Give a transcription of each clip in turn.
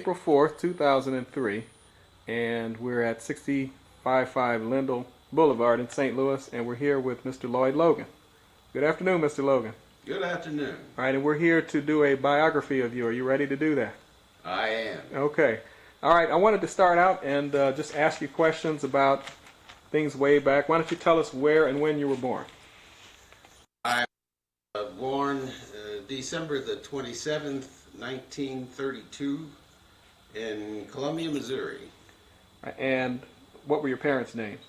April 4th, 2003, and we're at 655 Lindell Boulevard in St. Louis, and we're here with Mr. Lloyd Logan. Good afternoon, Mr. Logan. Good afternoon. All right, and we're here to do a biography of you. Are you ready to do that? I am. Okay. All right, I wanted to start out and just ask you questions about things way back. Why don't you tell us where and when you were born? I was born December the 27th, 1932 in Columbia, Missouri. And what were your parents' names?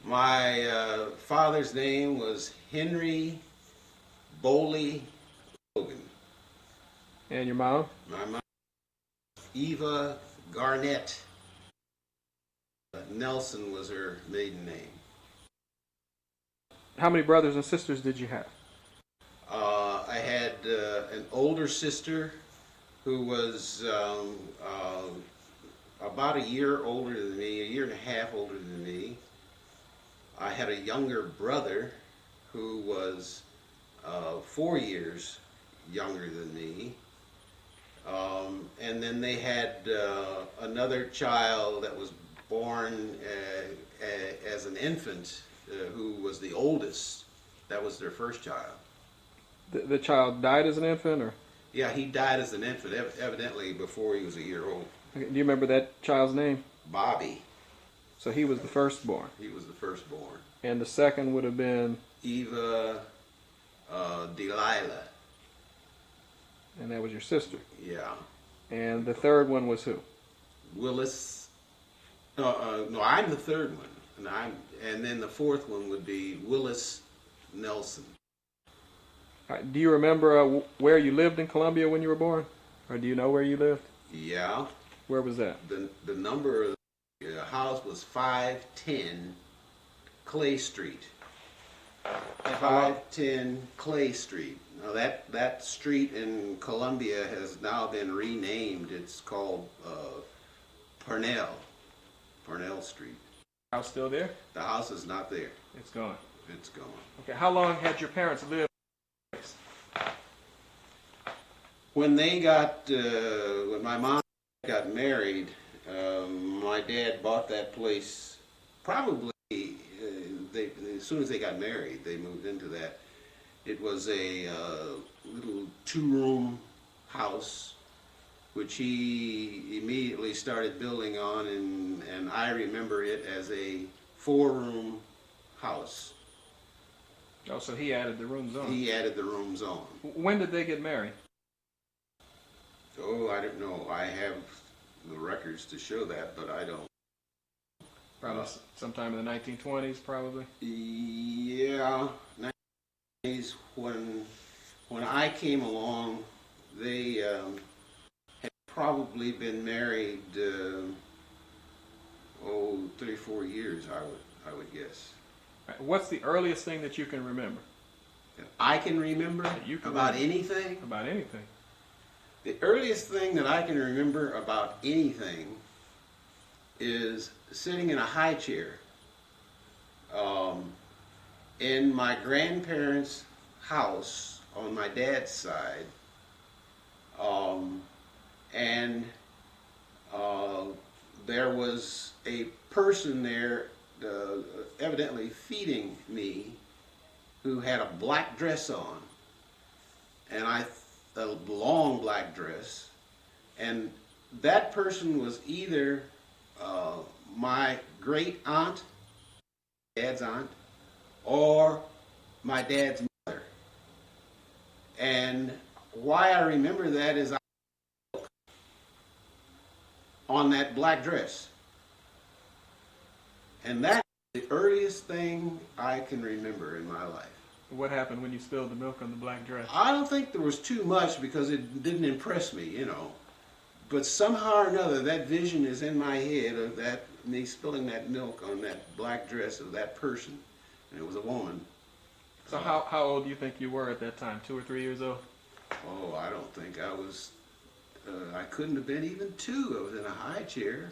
My father's name was Henry Boley Logan. And your mom? My mom, Eva Garnett Nelson was her maiden name. How many brothers and sisters did you have? I had an older sister who was about a year older than me, a year and a half older than me. I had a younger brother who was 4 years younger than me. And then they had another child that was born as an infant who was the oldest. That was their first child. The child died as an infant, or? Yeah, he died as an infant, evidently before he was a year old. Okay, do you remember that child's name? Bobby. So he was the firstborn. He was the firstborn. And the second would have been? Eva Delilah. And that was your sister. Yeah. And the third one was who? Willis. No, I'm the third one. And then the fourth one would be Willis Nelson. All right, do you remember where you lived in Columbia when you were born? Or do you know where you lived? Yeah. Where was that? The number of the house was 510 Clay Street. 510 Clay Street. Now that street in Columbia has now been renamed. It's called Parnell Street. House still there? The house is not there. It's gone. It's gone. Okay, how long had your parents lived? When my mom got married, my dad bought that place. Probably as soon as they got married, they moved into that. It was a little two-room house, which he immediately started building on, and I remember it as a four-room house. Oh, so he added the rooms on. He added the rooms on. When did they get married? Oh, I don't know. I have the records to show that, but I don't. Probably sometime in the 1920s, probably. Yeah, 1920s. When I came along, they had probably been married 3 or 4 years. I would guess. Right. What's the earliest thing that you can remember? That I can remember about anything? About anything. The earliest thing that I can remember about anything is sitting in a high chair in my grandparents' house on my dad's side, and there was a person there evidently feeding me who had a black dress on, and a long black dress, and that person was either my great aunt, dad's aunt, or my dad's mother. And why I remember that is on that black dress. And that's the earliest thing I can remember in my life. What happened when you spilled the milk on the black dress? I don't think there was too much because it didn't impress me, you know. But somehow or another, that vision is in my head of me spilling that milk on that black dress of that person. And it was a woman. So how old do you think you were at that time? 2 or 3 years old? Oh, I don't think I was. I couldn't have been even 2. I was in a high chair.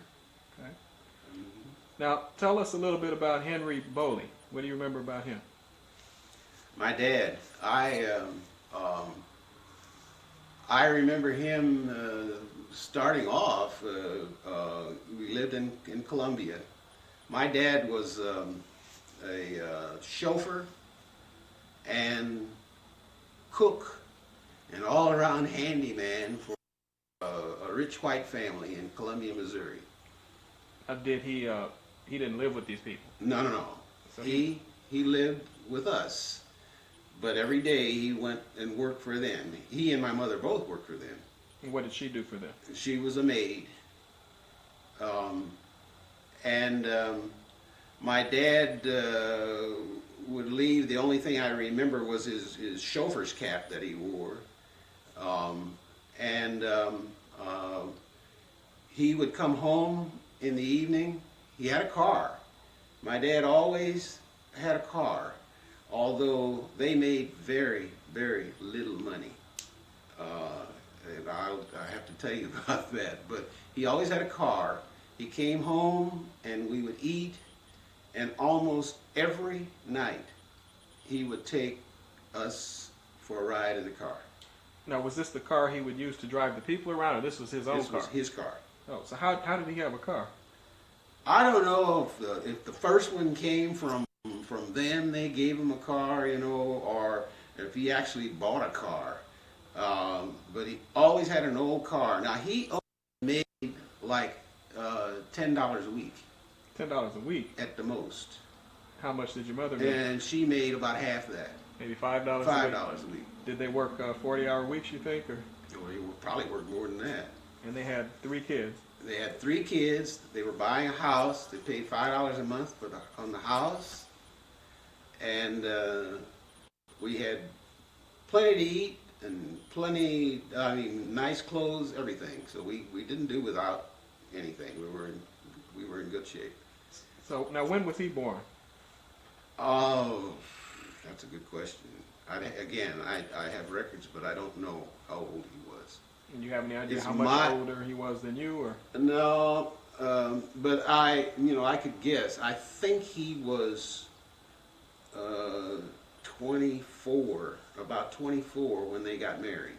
Okay. Now, tell us a little bit about Henry Boley. What do you remember about him? My dad. I remember him starting off, we lived in Columbia. My dad was a chauffeur and cook and all-around handyman for a rich white family in Columbia, Missouri. Did he? He didn't live with these people. No, no, no. So He lived with us, but every day he went and worked for them. He and my mother both worked for them. What did she do for them? She was a maid. And my dad would leave. The only thing I remember was his chauffeur's cap that he wore. He would come home in the evening. He had a car. My dad always had a car, although they made very, very little money. And I have to tell you about that. But he always had a car. He came home and we would eat, and almost every night he would take us for a ride in the car. Now, was this the car he would use to drive the people around, or this was his own This car? was his car. Oh, so how did he have a car? I don't know if the first one came from them, they gave him a car, you know, or if he actually bought a car. But he always had an old car. Now, he only made like $10 a week. $10 a week? At the most. How much did your mother make? And she made about half that. Maybe $5 a week? $5 a week. Did they work 40-hour weeks, you think? Or? Well, they probably worked more than that. And they had 3 kids. They had 3 kids. They were buying a house. They paid $5 a month on the house. And we had plenty to eat and plenty, nice clothes, everything. So we didn't do without anything. We were in good shape. So now, when was he born? Oh, that's a good question. I have records, but I don't know how old he was. And you have any idea It's how much older he was than you, or? No, but I could guess. I think he was 24, about 24 when they got married.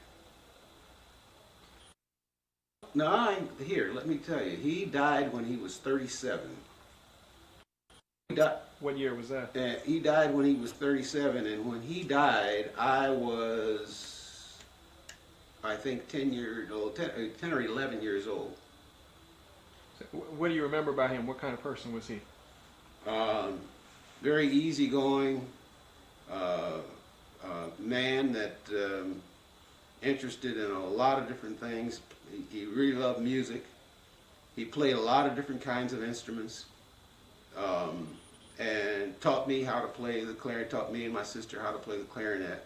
No, here, let me tell you. He died when he was 37. What year was that? He died when he was 37, and when he died, I was, I think, 10 or 11 years old. So, what do you remember about him? What kind of person was he? Very easygoing man that interested in a lot of different things. He really loved music. He played a lot of different kinds of instruments. And taught me how to play the clarinet, taught me and my sister how to play the clarinet.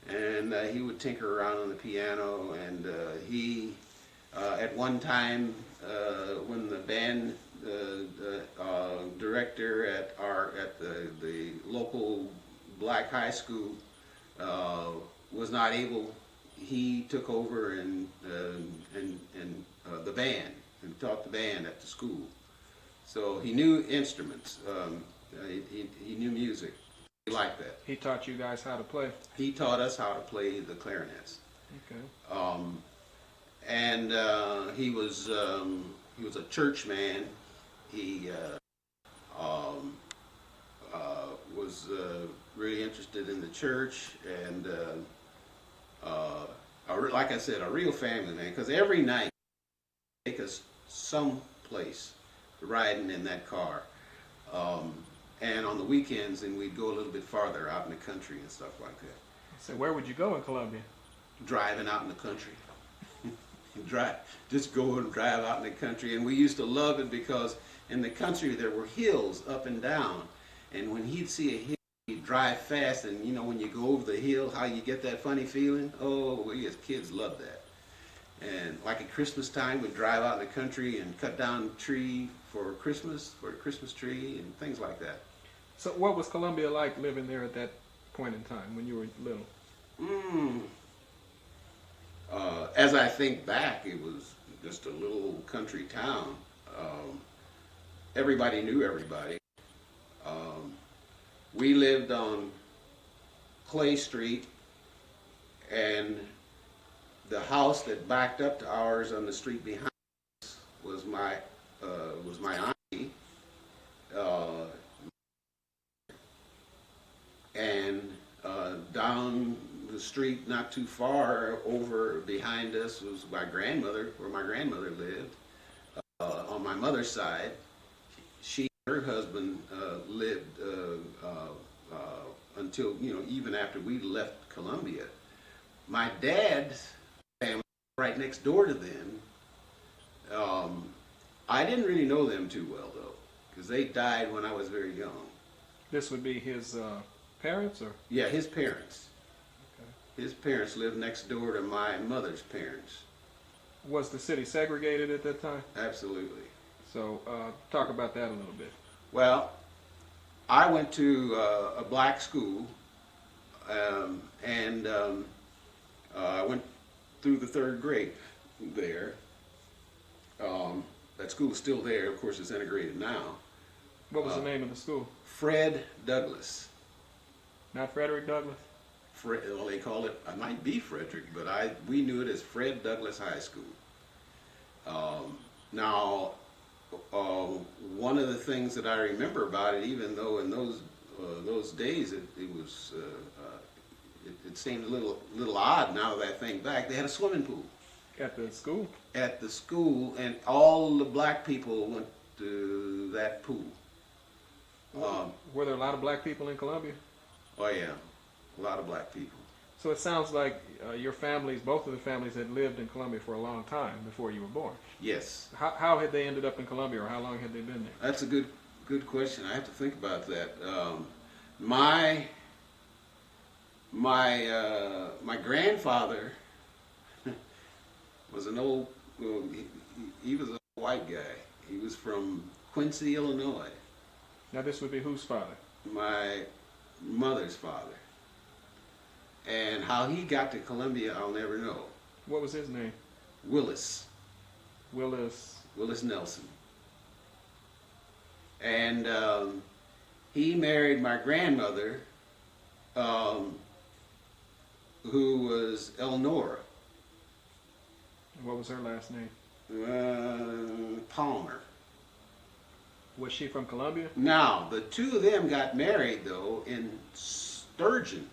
And he would tinker around on the piano, and he, at one time, when the band director at the local black high school was not able, he took over and the band, and taught the band at the school. So he knew instruments. He knew music. He liked that. He taught you guys how to play? He taught us how to play the clarinets. Okay. He was a church man. He was really interested in the church, and like I said, a real family man. Because every night he'd take us someplace riding in that car. And on the weekends, and we'd go a little bit farther out in the country and stuff like that. So where would you go in Columbia? Driving out in the country. Just go and drive out in the country. And we used to love it because in the country there were hills up and down. And when he'd see a hill, he'd drive fast. And you know, when you go over the hill, how you get that funny feeling? Oh, we as kids loved that. And like at Christmas time, we'd drive out in the country and cut down a tree for a Christmas tree and things like that. So what was Columbia like living there at that point in time when you were little? As I think back, it was just a little country town. Everybody knew everybody. We lived on Clay Street, and the house that backed up to ours on the street behind us was my auntie, and down the street, not too far over behind us, was my grandmother, where my grandmother lived. On my mother's side, she and her husband lived until, even after we left Columbia. My dad's family, right next door to them, I didn't really know them too well, though, because they died when I was very young. This would be his parents, or? Yeah, his parents. Okay. His parents lived next door to my mother's parents. Was the city segregated at that time? Absolutely. So talk about that a little bit. Well, I went to a black school, and I went through the 3rd grade there. That school is still there. Of course, it's integrated now. What was the name of the school? Fred Douglass. Not Frederick Douglass? Well, they call it, it might be Frederick, but we knew it as Fred Douglass High School. Now, one of the things that I remember about it, even though in those days it seemed a little odd now that I think back, they had a swimming pool. At the school? At the school, and all the black people went to that pool. Were there a lot of black people in Columbia? Oh yeah, a lot of black people. So it sounds like your families, both of the families, had lived in Columbia for a long time before you were born. Yes. How had they ended up in Columbia, or how long had they been there? That's a good question. I have to think about that. My grandfather was an old. He was a white guy. He was from Quincy, Illinois. Now this would be whose father? My mother's father. And how he got to Columbia, I'll never know. What was his name? Willis. Willis Nelson. And he married my grandmother, who was Elnora. What was her last name? Palmer. Was she from Columbia? Now, the two of them got married, though, in Sturgeon,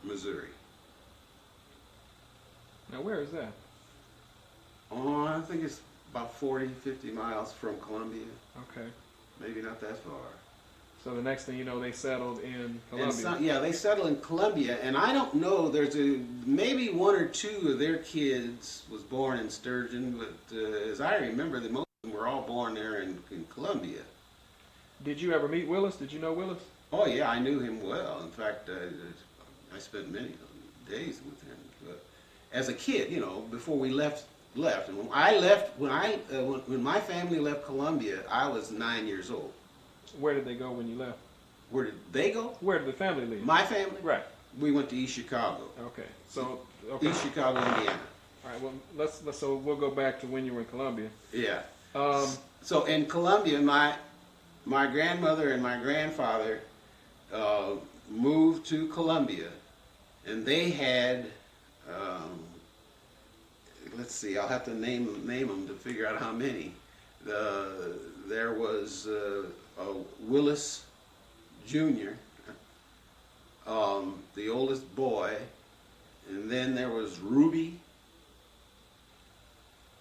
Missouri. Now, where is that? Oh, I think it's about 40, 50 miles from Columbia. Okay. Maybe not that far. So the next thing you know, they settled in Columbia. Yeah, they settled in Columbia, and I don't know. There's maybe 1 or 2 of their kids was born in Sturgeon, but as I remember, most of them were all born there in Columbia. Did you ever meet Willis? Did you know Willis? Oh yeah, I knew him well. In fact, I spent many days with him. But as a kid, before we left. And when I left, when my family left Columbia, I was 9 years old. Where did they go when you left? Where did they go? Where did the family leave? My family? Right. We went to East Chicago. Okay. So East Chicago, Indiana. All right. Well, so we'll go back to when you were in Columbia. Yeah. So in Columbia, my grandmother and my grandfather moved to Columbia, and they had. Let's see. I'll have to name them to figure out how many. There was Willis Jr., the oldest boy, and then there was Ruby,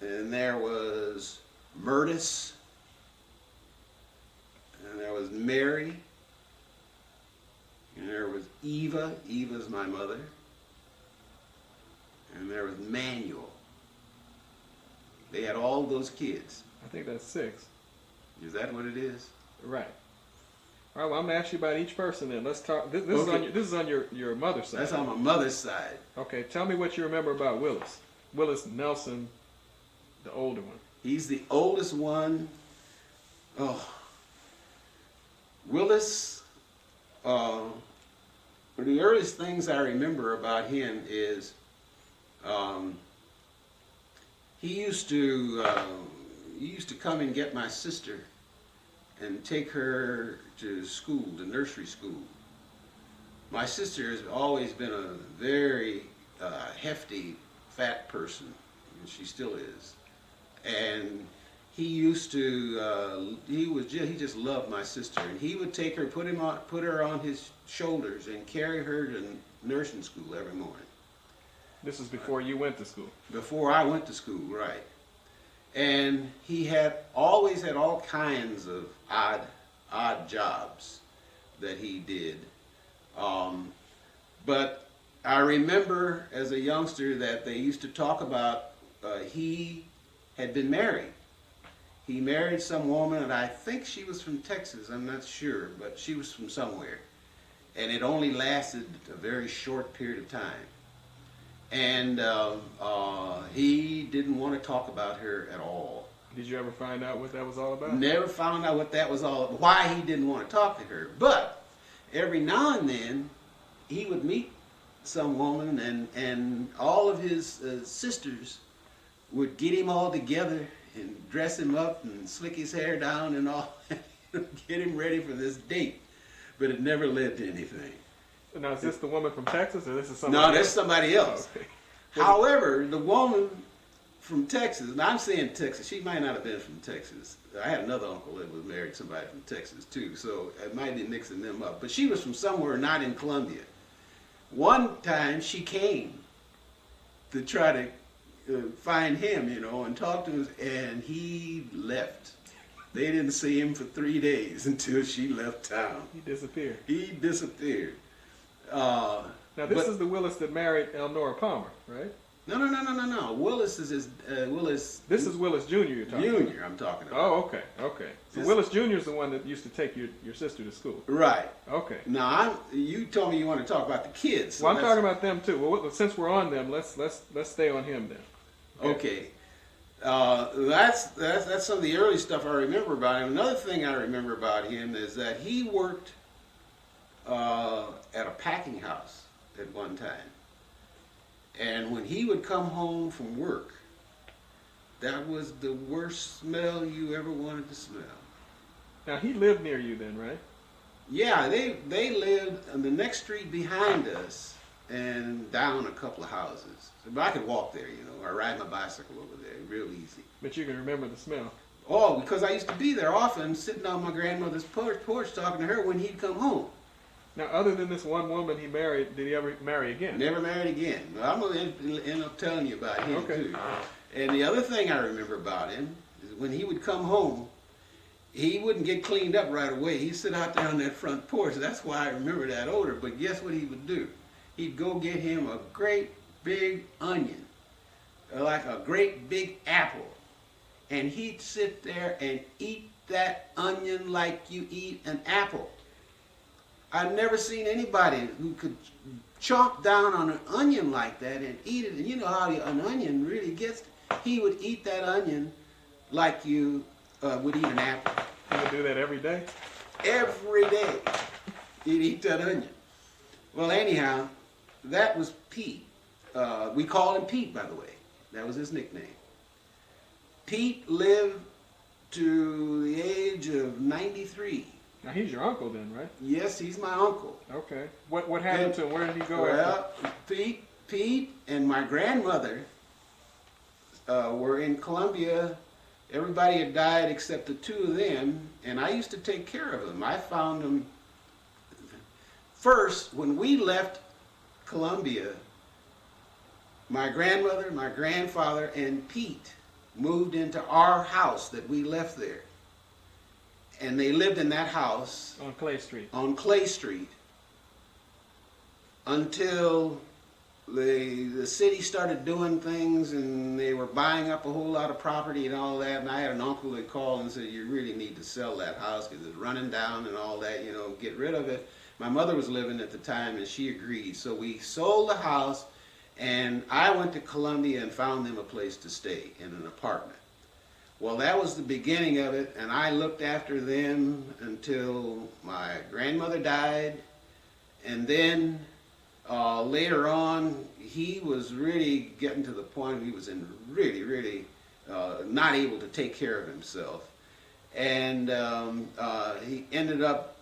and there was Murtis, and there was Mary, and there was Eva. Eva's my mother, and there was Manuel. They had all those kids. I think that's 6. Is that what it is? Right. All right. Well, I'm gonna ask you about each person then. Let's talk. This is on your mother's side. That's on my mother's side. Okay. Tell me what you remember about Willis. Willis Nelson, the older one. He's the oldest one. Oh, Willis. The earliest things I remember about him is he used to come and get my sister and take her to school, to nursery school. My sister has always been a very hefty fat person, and she still is. And he used to, he just loved my sister, and he would take her, put her on his shoulders, and carry her to nursing school every morning. This is before you went to school. Before I went to school, right. And he had always had all kinds of odd jobs that he did. But I remember as a youngster that they used to talk about he had been married. He married some woman, and I think she was from Texas, I'm not sure, but she was from somewhere. And it only lasted a very short period of time. And he didn't want to talk about her at all. Did you ever find out what that was all about? Never found out what that was all about, why he didn't want to talk to her. But every now and then, he would meet some woman, and all of his sisters would get him all together and dress him up and slick his hair down and all, get him ready for this date. But it never led to anything. Now, is this the woman from Texas, or this is somebody No, else? that's somebody else. Okay. However, the woman from Texas, and I'm saying Texas, she might not have been from Texas. I had another uncle that was married to somebody from Texas too, so I might be mixing them up. But she was from somewhere not in Columbia. One time she came to try to find him, and talk to him, and he left. They didn't see him for 3 days until she left town. He disappeared. He disappeared. Now, this is the Willis that married Elnora Palmer, right? No. Willis is Willis. This is Willis Jr. you're talking about. Jr. I'm talking about. Oh, okay. So Willis Jr. is the one that used to take your sister to school. Right. Okay. Now, you told me you want to talk about the kids. So well, I'm talking about them too. Well, since we're on them, let's stay on him then. Okay. That's some of the early stuff I remember about him. Another thing I remember about him is that he worked at a packing house at one time. And when he would come home from work, that was the worst smell you ever wanted to smell. Now, he lived near you then, right? Yeah, they lived on the next street behind us and down a couple of houses. But I could walk there, or ride my bicycle over there, real easy. But you can remember the smell. Oh, because I used to be there often, sitting on my grandmother's porch talking to her when he'd come home. Now, other than this one woman he married, did he ever marry again? Never married again. Well, I'm going to end up telling you about him, okay. too. And the other thing I remember about him is when he would come home, he wouldn't get cleaned up right away. He'd sit out there on that front porch. That's why I remember that odor. But guess what he would do? He'd go get him a great big onion, like a great big apple. And he'd sit there and eat that onion like you eat an apple. I've never seen anybody who could chomp down on an onion like that and eat it. And you know how an onion really gets. He would eat that onion like you would eat an apple. He would do that every day? Every day. He'd eat that onion. Well, anyhow, that was Pete. We called him Pete, by the way. That was his nickname. Pete lived to the age of 93. Now, he's your uncle then, right? Yes, he's my uncle. Okay. What happened to him? Where did he go after? Pete and my grandmother were in Columbia. Everybody had died except the two of them, and I used to take care of them. I found them first when we left Columbia. My grandmother, my grandfather, and Pete moved into our house that we left there. And they lived in that house On Clay Street. On Clay Street until the city started doing things, and they were buying up a whole lot of property and all that. And I had an uncle that called and said, "You really need to sell that house because it's running down and all that. Get rid of it." My mother was living at the time, and she agreed. So we sold the house, and I went to Columbia and found them a place to stay in an apartment. Well, that was the beginning of it, and I looked after them until my grandmother died, and then later on, he was really getting to the point he was in really not able to take care of himself, and he ended up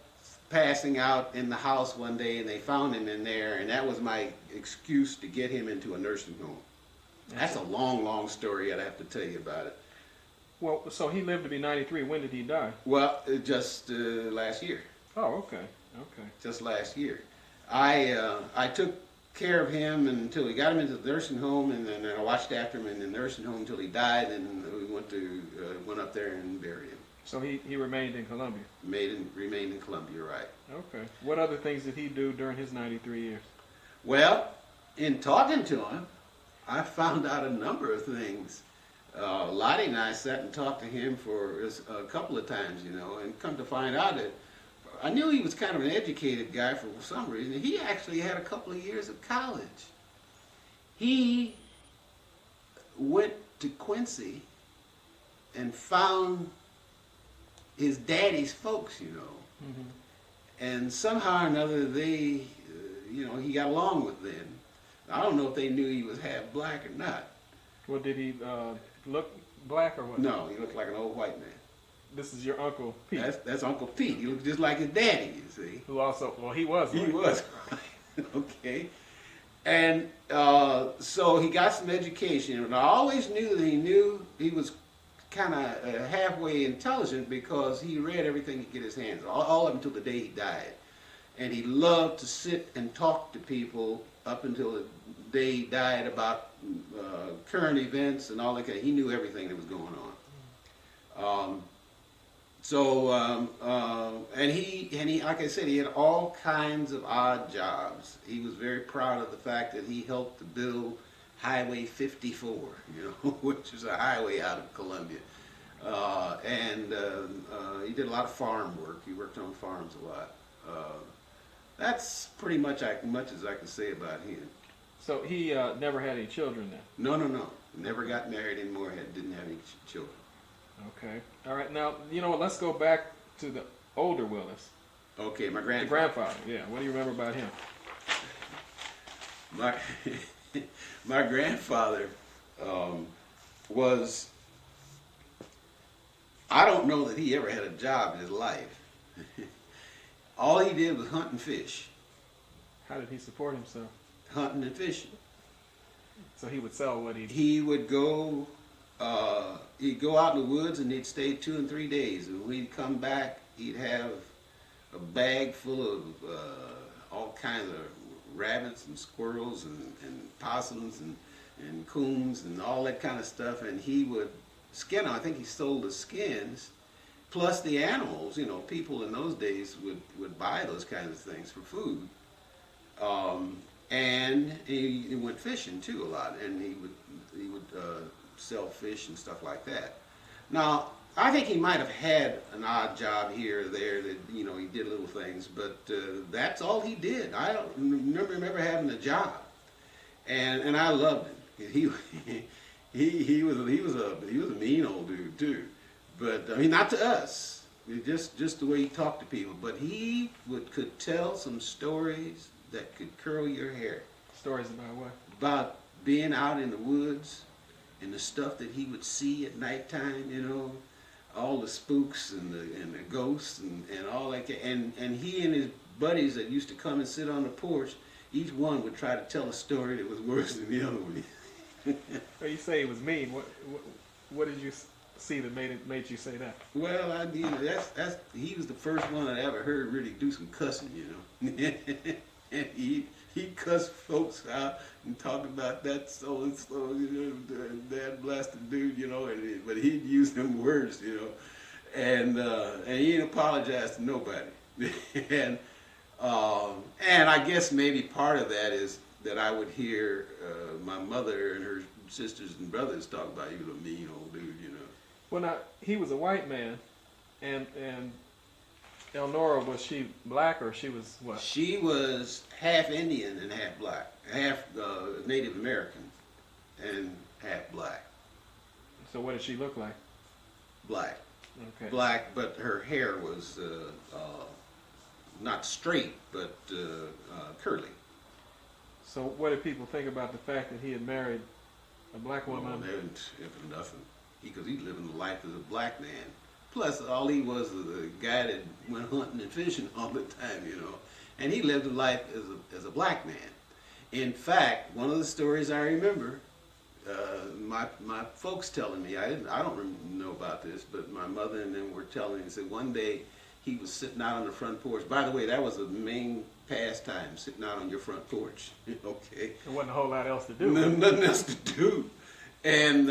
passing out in the house one day, and they found him in there, and that was my excuse to get him into a nursing home. That's a long, long story. I'd have to tell you about it. Well, so he lived to be 93. When did he die? Well, just last year. Oh, okay. Okay. Just last year. I took care of him until we got him into the nursing home, and then I watched after him in the nursing home until he died, and we went up there and buried him. So he remained in Columbia? Remained in Columbia, right. Okay. What other things did he do during his 93 years? Well, in talking to him, I found out a number of things. Lottie and I sat and talked to him for a couple of times, and come to find out that I knew he was kind of an educated guy for some reason. He actually had a couple of years of college. He went to Quincy and found his daddy's folks, Mm-hmm. and somehow or another they, he got along with them. I don't know if they knew he was half black or not. Well, did he look black or what? No, he looked like an old white man. This is your Uncle Pete. That's Uncle Pete. He looked just like his daddy, you see. Who also, well, he was. He Right? was. Okay. And so he got some education. And I always knew that he was kind of halfway intelligent because he read everything he could get his hands on, all up until the day he died. And he loved to sit and talk to people up until the day he died about current events and all that kind of. He knew everything that was going on. And he, like I said, he had all kinds of odd jobs. He was very proud of the fact that he helped to build Highway 54, which is a highway out of Columbia. He did a lot of farm work. He worked on farms a lot. That's pretty much as I can say about him. So he never had any children then? No. Never got married anymore. Didn't have any children. Okay. All right. Now, let's go back to the older Willis. Okay, my The grandfather, yeah. What do you remember about him? My grandfather was, I don't know that he ever had a job in his life. All he did was hunt and fish. How did he support himself? Hunting and fishing. So he would sell what He would go, he'd go out in the woods and he'd stay 2 and 3 days. And when he'd come back, he'd have a bag full of all kinds of rabbits and squirrels and possums and coons and all that kind of stuff. And he would skin them. I think he sold the skins. Plus the animals, people in those days would buy those kinds of things for food. And he went fishing too a lot, and he would sell fish and stuff like that. Now, I think he might have had an odd job here or there that, he did little things, but that's all he did. I don't remember having a job. And I loved him. He was a mean old dude too. But I mean, not to us. Just the way he talked to people. But he could tell some stories that could curl your hair. Stories about what? About being out in the woods and the stuff that he would see at nighttime. All the spooks and the ghosts and all that. And he and his buddies that used to come and sit on the porch, each one would try to tell a story that was worse than the other one. Well, you say he was mean. What did you see that made you say that? Well, that's he was the first one I ever heard really do some cussing, and he cussed folks out and talked about that so and so, that blasted dude, but he'd use them words, and he didn't apologize to nobody, and I guess maybe part of that is that I would hear my mother and her sisters and brothers talk about he was a mean old dude, Well, now, he was a white man, and Elnora, was she black or she was what? She was half Indian and half black, half Native American and half black. So what did she look like? Black. Okay. Black, but her hair was not straight, but curly. So what did people think about the fact that he had married a black woman? Well, if nothing, because he lived the life as a black man. Plus, all he was a guy that went hunting and fishing all the time, And he lived a life as a black man. In fact, one of the stories I remember, my folks telling me, I don't know about this, but my mother and them were telling me, said one day he was sitting out on the front porch. By the way, that was the main pastime, sitting out on your front porch. Okay. There wasn't a whole lot else to do. Nothing else to do. And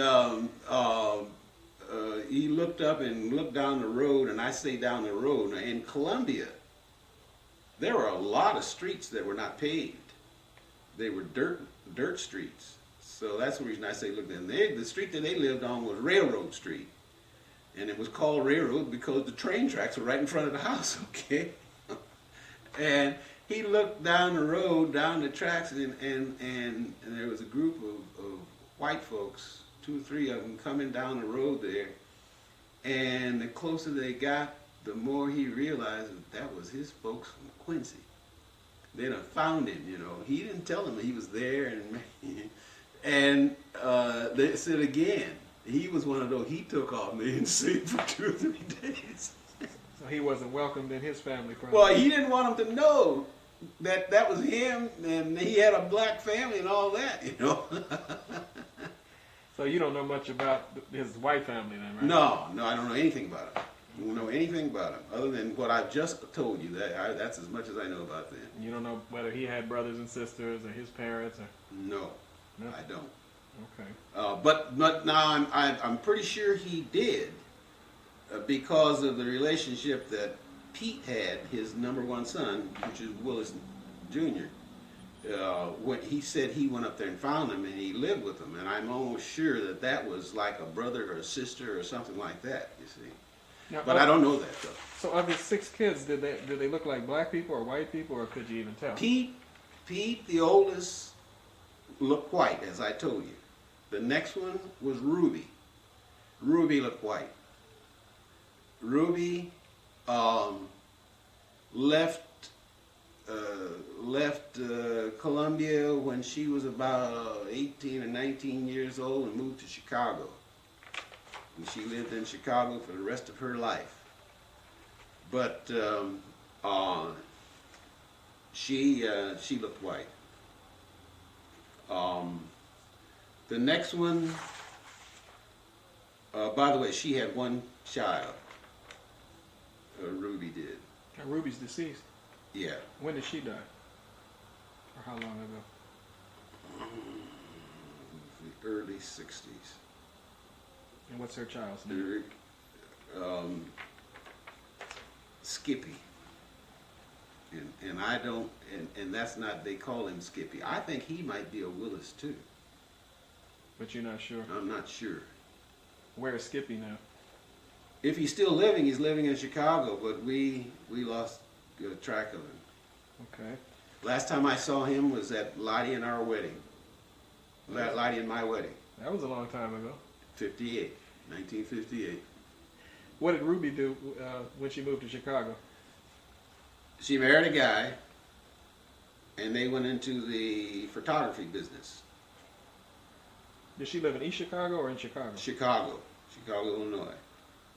he looked up and looked down the road, and I say down the road. Now, in Columbia, there were a lot of streets that were not paved. They were dirt streets. So that's the reason I say look. And the street that they lived on was Railroad Street, and it was called Railroad because the train tracks were right in front of the house. Okay. And he looked down the road, down the tracks, and there was a group of white folks, 2 or 3 of them, coming down the road there. And the closer they got, the more he realized that was his folks from Quincy. They done found him, you know. He didn't tell them he was there, and they said again, he was one of those. He took off and they didn't see him for 2 or 3 days. So he wasn't welcomed in his family, probably. Well, he didn't want them to know that was him, and he had a black family and all that, you know. So you don't know much about his white family then, right? No, I don't know anything about him. I don't know anything about him other than what I've just told you. That's as much as I know about them. You don't know whether he had brothers and sisters or his parents or. No, No? I don't. Okay. But now I'm pretty sure he did because of the relationship that Pete had, his #1 son, which is Willis Jr. When he said he went up there and found him and he lived with him, and I'm almost sure that was like a brother or a sister or something like that. You see, Now, but I don't know that though. So of his 6 kids, did they look like black people or white people, or could you even tell? Pete, the oldest, looked white, as I told you. The next one was Ruby. Ruby looked white. Ruby left Columbia when she was about 18 or 19 years old and moved to Chicago. And she lived in Chicago for the rest of her life. But she looked white. The next one, by the way, she had 1 child. Ruby did. Now, Ruby's deceased. Yeah. When did she die? Or how long ago? The early 60s. And what's her child's name? Skippy. And I don't, and that's not, they call him Skippy. I think he might be a Willis too. But you're not sure. I'm not sure. Where is Skippy now? If he's still living, he's living in Chicago, but we lost track of him. Okay. Last time I saw him was at Lottie and our wedding. Lottie and my wedding. That was a long time ago. 1958. What did Ruby do when she moved to Chicago? She married a guy, and they went into the photography business. Did she live in East Chicago or in Chicago? Chicago, Illinois.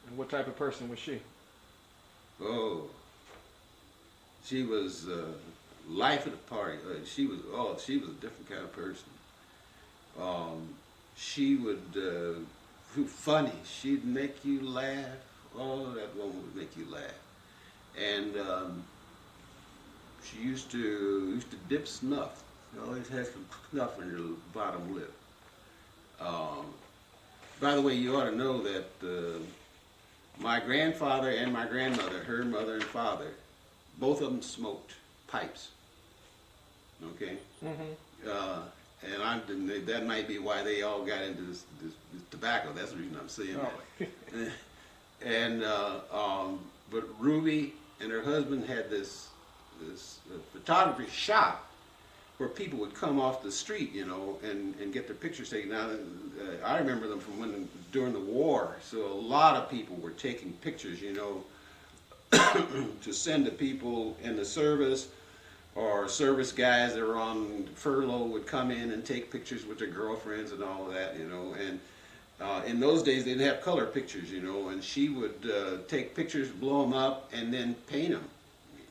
And what type of person was she? Oh, she was life of the party. She was a different kind of person. She would funny. She'd make you laugh. Oh, that woman would make you laugh. And she used to dip snuff. She always had some snuff in her bottom lip. By the way, you ought to know that my grandfather and my grandmother, her mother and father, both of them smoked pipes. Okay? Mm-hmm. And that might be why they all got into this tobacco. That's the reason I'm saying that. And but Ruby and her husband had this photography shop where people would come off the street, you know, and get their pictures taken. Now, I remember them from during the war, so a lot of people were taking pictures, you know, to send to people in the service, or service guys that were on furlough would come in and take pictures with their girlfriends and all of that, you know. And in those days, they didn't have color pictures, you know, and she would take pictures, blow them up, and then paint them.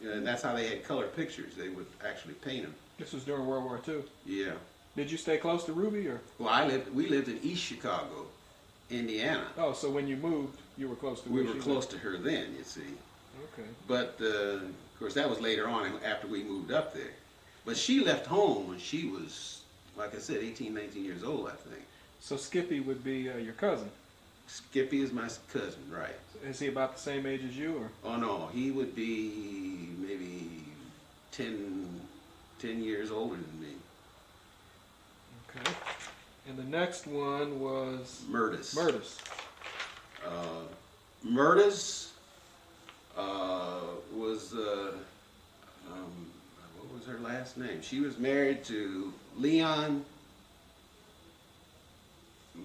And that's how they had color pictures. They would actually paint them. This was during World War II. Yeah. Did you stay close to Ruby, or? Well, we lived in East Chicago, Indiana. Oh, so when you moved, you were close to We where were she close to her then, you see. lived? Okay. But, of course, that was later on after we moved up there. But she left home when she was, like I said, 18, 19 years old, I think. So Skippy would be your cousin. Skippy is my cousin, right. Is he about the same age as you, or? Oh, no, he would be maybe 10 years older than me. Okay. And the next one was Murtis. Murtis. Murtis was, what was her last name? She was married to Leon,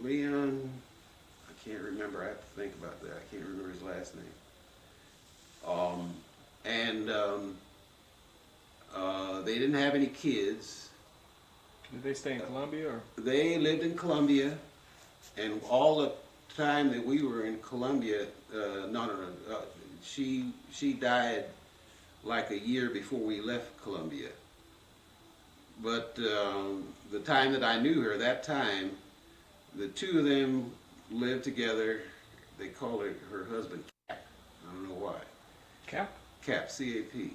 I can't remember, I have to think about that, I can't remember his last name. They didn't have any kids. Did they stay in Columbia, or? They lived in Columbia, and all the time that we were in Columbia, she died like a year before we left Columbia. But the time that I knew her, that time, the two of them lived together. They called her husband Cap. I don't know why. Cap? Cap, C-A-P.